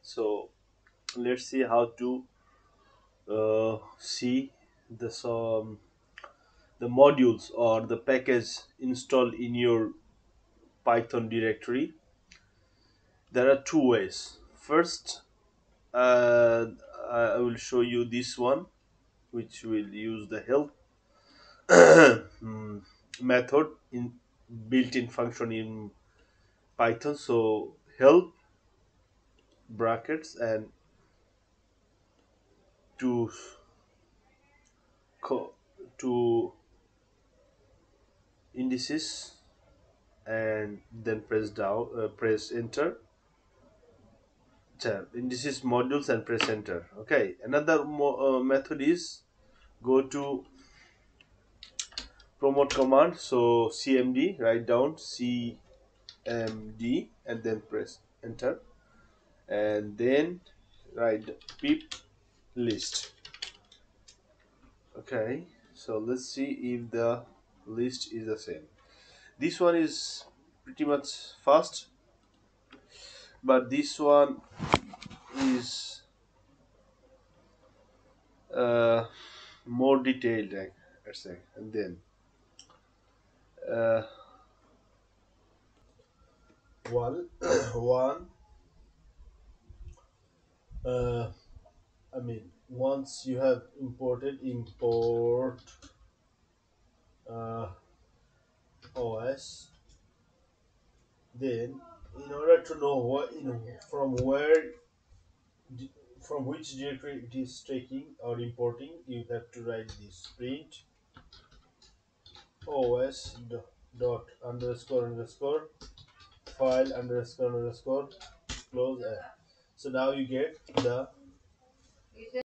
So let's see how to see the the modules or the package installed in your Python directory. There are two ways. First, uh, I will show you this one, which will use the help method in built-in function in Python. So help brackets and to co- to indices, and then press enter. Indices modules and press enter. Okay. Another method is go to promote command. So cmd, write down cmd and then press enter, and then write pip list. Okay, so let's see if the list is the same. This one is pretty much fast, but this one is uh, more detailed, let's say. And then uh, one one uh, I mean, once you have imported, import uh, os. Then, in order to know what, from where, from which directory it is taking or importing, you have to write this print os dot underscore underscore file underscore underscore close. So now you get the